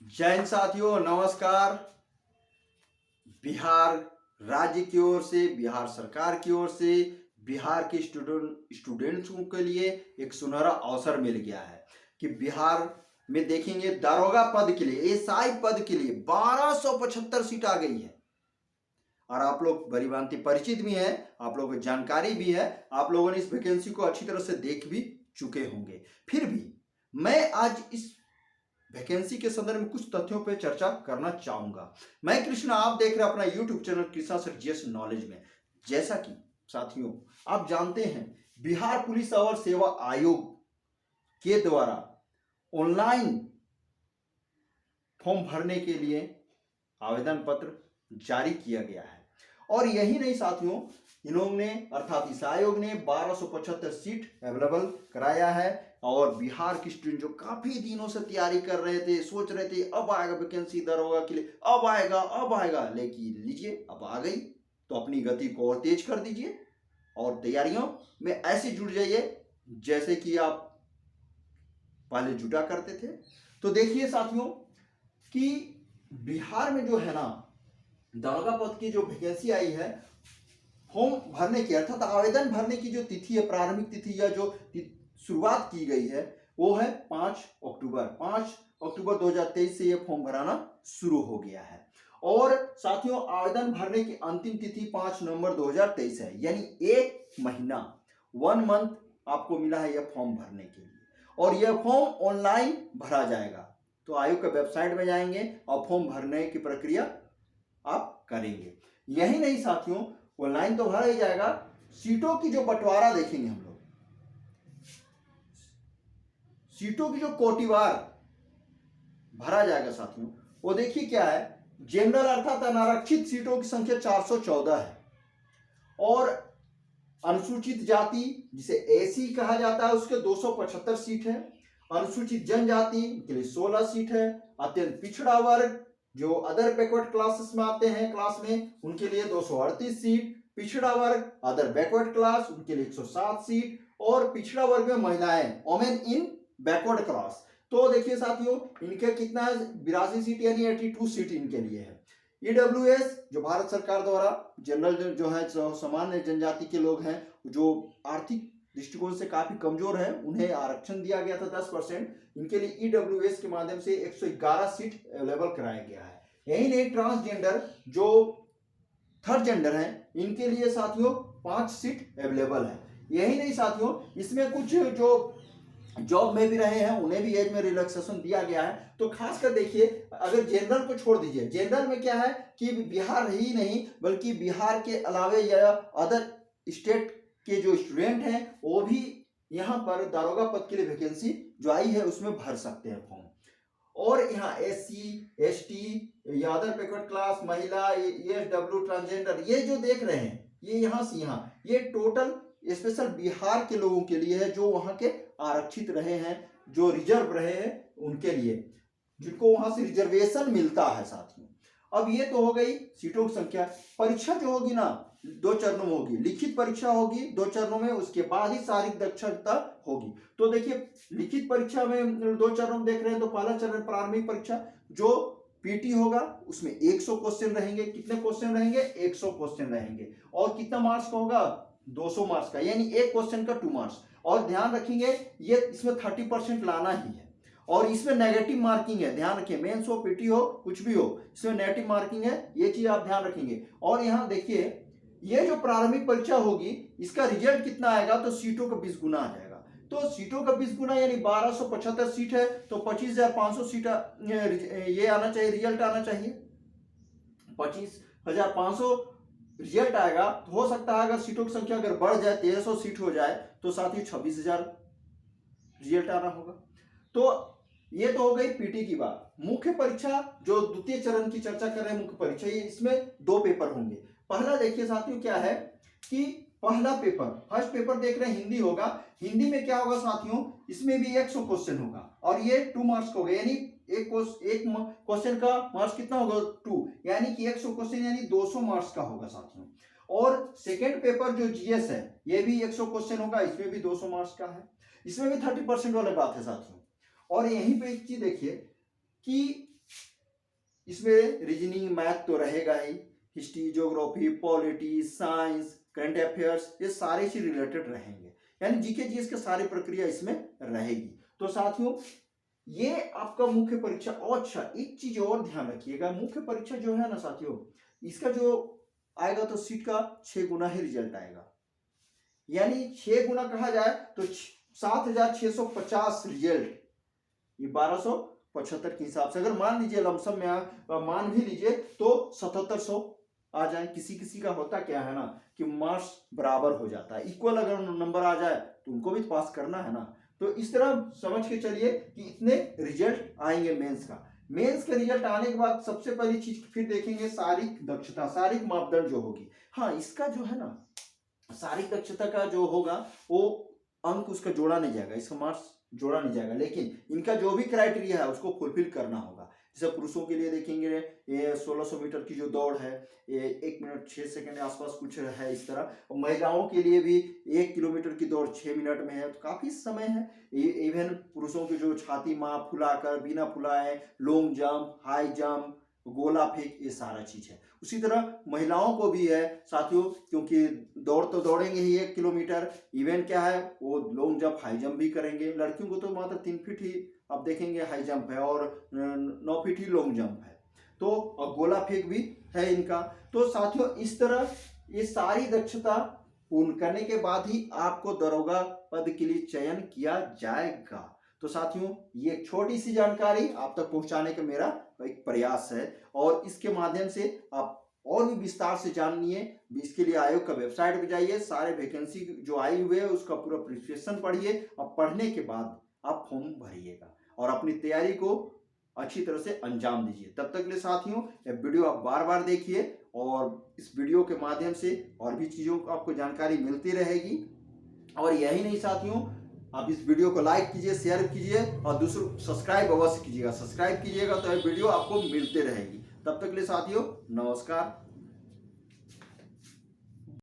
जय हिंद साथियों, नमस्कार। बिहार राज्य की ओर से, बिहार सरकार की ओर से बिहार के स्टूडेंट्सों के लिए एक सुनहरा अवसर मिल गया है कि बिहार में देखेंगे दारोगा पद के लिए, एसआई पद के लिए 1275 सीट आ गई है। और आप लोग बड़ी भांति परिचित भी हैं, आप लोगों को जानकारी भी है, आप लोगों ने इस वैकेंसी को अच्छी तरह से देख भी चुके होंगे। फिर भी मैं आज इस वैकेंसी के संदर्भ में कुछ तथ्यों पर चर्चा करना चाहूंगा। मैं कृष्णा, आप देख रहे हैं अपना YouTube channel Krishna sir GS knowledge में। जैसा कि साथियों आप जानते हैं, बिहार पुलिस और सेवा आयोग के द्वारा ऑनलाइन फॉर्म भरने के लिए आवेदन पत्र जारी किया गया है। और यही नहीं साथियों, इन्होंने अर्थात इस आयोग ने 1275 सीट अवेलेबल कराया है। और बिहार की स्टूडेंट जो काफी दिनों से तैयारी कर रहे थे, सोच रहे थे अब आएगा वैकेंसी दरोगा के लिए, अब आएगा, लेकिन लीजिए अब आ गई। तो अपनी गति को और तेज कर दीजिए और तैयारियों में ऐसे जुट जाइए जैसे कि आप पहले जुटा करते थे। तो देखिए साथियों कि बिहार में जो है ना, दारोगा पद की जो वैकेंसी आई है, फॉर्म भरने की अर्थात आवेदन भरने की जो तिथि है, प्रारंभिक तिथि या जो शुरुआत की गई है वो है 5 अक्टूबर 2023 से ये फॉर्म भराना शुरू हो गया है। और साथियों आवेदन भरने की अंतिम तिथि 5 नवंबर 2023 है, यानी एक महीना 1 मंथ आपको मिला है यह फॉर्म भरने के लिए। और यह फॉर्म ऑनलाइन भरा जाएगा। तो आयोग के वेबसाइट में जाएंगे और फॉर्म भरने की प्रक्रिया आप करेंगे। यही नहीं साथियों, ऑनलाइन तो भरा ही जाएगा, सीटों की जो बंटवारा देखेंगे हम लोग, सीटों की जो कोटिवार भरा जाएगा साथियों, वो देखिए क्या है। जनरल अर्थात अनारक्षित सीटों की संख्या 414 है। और अनुसूचित जाति जिसे एसी कहा जाता है उसके 275 सीट है। अनुसूचित जनजाति के लिए 16 सीट है। अत्यंत पिछड़ा वर्ग जो अदर बैकवर्ड क्लासेस में आते हैं क्लास में, उनके लिए 238 सीट। पिछड़ा वर्ग अदर बैकवर्ड क्लास, उनके लिए 107 सीट। और पिछड़ा वर्ग में महिलाएं, वोमेन इन बैकवर्ड क्लास, तो देखिए साथियों इनके कितना है, 82 सीट यानी 82 सीट इनके लिए है। ईडब्ल्यूएस जो भारत सरकार द्वारा जनरल जो है सामान्य जनजाति के लोग हैं जो आर्थिक दृष्टिकोण से काफी कमजोर है, उन्हें आरक्षण दिया गया था 10%। इनके लिए ईडब्ल्यूएस के माध्यम से 111 सीट अवेलेबल कराया गया है। यही नहीं, ट्रांसजेंडर जो थर्ड जेंडर है इनके लिए साथियों 5 सीट अवेलेबल है। यही नहीं साथियों, इसमें कुछ जो जॉब में भी रहे हैं उन्हें भी एज में रिलैक्सेशन दिया गया है। तो खासकर देखिए, अगर जनरल को छोड़ दीजिए, जनरल में क्या है कि बिहार ही नहीं बल्कि बिहार के अलावे या अदर स्टेट के जो स्टूडेंट हैं वो भी यहाँ पर दारोगा पद के लिए वैकेंसी जो आई है उसमें भर सकते हैं फॉर्म। और यहाँ एससी, एसटी या अदर बैकवर्ड क्लास, महिला, ईएसडब्ल्यू, ट्रांसजेंडर, ये जो देख रहे हैं ये यहाँ से यहाँ, ये टोटल स्पेशल बिहार के लोगों के लिए है जो वहां के आरक्षित रहे हैं, जो रिजर्व रहे हैं उनके लिए, जिनको वहां से रिजर्वेशन मिलता है साथियों। अब ये तो हो गई सीटों की संख्या। परीक्षा जो होगी ना 2 चरणों में होगी, लिखित परीक्षा होगी 2 चरणों में, उसके बाद ही शारीरिक दक्षता होगी। तो देखिए लिखित परीक्षा में 2 चरणों में देख रहे हैं, तो पहला चरण प्रारंभिक परीक्षा जो पीटी होगा उसमें 100 क्वेश्चन रहेंगे। कितने क्वेश्चन रहेंगे? 100 क्वेश्चन रहेंगे। और कितना मार्क्स का होगा? 200 मार्क्स का, यानी एक क्वेश्चन का 2 मार्क्स। और ध्यान रखेंगे ये इसमें 30% लाना ही है। और इसमें नेगेटिव मार्किंग है, ध्यान रखिए, मेंस हो पीटी हो कुछ भी हो इसमें नेगेटिव मार्किंग है, ये चीज आप ध्यान रखेंगे। और यहाँ देखिए ये जो प्रारंभिक परीक्षा होगी इसका रिजल्ट कितना आएगा? तो सीटों का 20 गुना आ जाएगा। तो सीटों का 20 गुना यानी 1275 सीट है तो 25,500 सीट ये आना चाहिए, रिजल्ट आना चाहिए। 25,500 रिजल्ट आएगा। तो हो सकता है अगर सीटों की संख्या अगर बढ़ जाए, 1300 सीट हो जाए, तो साथ ही 26,000 रिजल्ट आना होगा। तो ये तो हो गई पीटी की बात। मुख्य परीक्षा जो द्वितीय चरण की चर्चा कर रहे हैं, मुख्य परीक्षा, ये इसमें 2 पेपर होंगे। पहला देखिए साथियों क्या है कि पहला पेपर, फर्स्ट पेपर देख रहे हैं हिंदी होगा। हिंदी में क्या होगा साथियों, इसमें भी 100 क्वेश्चन होगा और ये 2 मार्क्स का होगा, यानी एक क्वेश्चन का मार्क्स कितना होगा? 2, यानी कि 100 क्वेश्चन यानी 200 मार्क्स का होगा साथियों। और सेकेंड पेपर जो जीएस है ये भी 100 क्वेश्चन होगा, इसमें भी 200 मार्क्स का है। इसमें भी 30% वाली बात है साथियों। और यहीं पे एक चीज देखिए कि इसमें रीजनिंग मैथ तो रहेगा ही, history, geography, polity, science, current affairs, ये सारे चीज रिलेटेड रहेंगे, यानी जीके जीएस के सारी प्रक्रिया इसमें रहेगी। तो साथियों ये आपका मुख्य परीक्षा। और अच्छा एक चीज और ध्यान रखिएगा, मुख्य परीक्षा जो है ना साथियों, इसका जो आएगा तो सीट का 6 गुना ही रिजल्ट आएगा, यानी 6 गुना कहा जाए तो 7,650 रिजल्ट, ये 1275 के हिसाब से, अगर मान लीजिए लमसम में मान भी लीजिए तो 7700 आ जाए। किसी किसी का होता क्या है ना कि मार्क्स बराबर हो जाता है, इक्वल अगर नंबर आ जाए तो उनको भी पास करना है ना। तो इस तरह समझ के चलिए कि इतने रिजल्ट आएंगे मेंस का। मेंस के रिजल्ट आने के बाद सबसे पहली चीज फिर देखेंगे शारीरिक दक्षता, शारीरिक मापदंड जो होगी। हाँ, इसका जो है ना शारीरिक दक्षता का जो होगा वो अंक उसका जोड़ा नहीं जाएगा, इसका मार्क्स जोड़ा नहीं जाएगा, लेकिन इनका जो भी क्राइटेरिया है उसको फुलफिल करना होगा। जैसे पुरुषों के लिए देखेंगे ये 1600 मीटर की जो दौड़ है ये 1 मिनट 6 सेकंड के आसपास कुछ है इस तरह, और महिलाओं के लिए भी 1 किलोमीटर की दौड़ 6 मिनट में है, तो काफी समय है। इवन पुरुषों की जो छाती माप, फुलाकर, बिना फुलाए, लॉन्ग जंप, हाई जंप, गोला फेंक, ये सारा चीज है। उसी तरह महिलाओं को भी है साथियों, क्योंकि दौड़ तो दौड़ेंगे ही 1 किलोमीटर, इवेंट क्या है वो लॉन्ग जंप, हाई जंप भी करेंगे। लड़कियों को तो मात्र 3 फीट ही आप देखेंगे हाई जंप है और 9 फीट ही लॉन्ग जंप है, तो और गोला फेंक भी है इनका। तो साथियों इस तरह ये सारी दक्षता पूर्ण करने के बाद ही आपको दरोगा पद के लिए चयन किया जाएगा। तो साथियों ये एक छोटी सी जानकारी आप तक पहुंचाने का मेरा एक प्रयास है, और इसके माध्यम से आप और भी विस्तार से जानिए। इसके लिए आयोग का वेबसाइट पे जाइए, सारे वैकेंसी जो आई हुए है उसका पूरा प्रिपरेशन पढ़िए, और पढ़ने के बाद आप फॉर्म भरिएगा और अपनी तैयारी को अच्छी तरह से अंजाम दीजिए। तब तक के लिए साथियों ये वीडियो आप बार बार देखिए, और इस वीडियो के माध्यम से और भी चीज़ों को आपको जानकारी मिलती रहेगी। और यही नहीं साथियों, आप इस वीडियो को लाइक कीजिए, शेयर कीजिए, और दूसरों सब्सक्राइब अवश्य कीजिएगा। सब्सक्राइब कीजिएगा तो ये वीडियो आपको मिलते रहेगी। तब तक के लिए साथियों नमस्कार।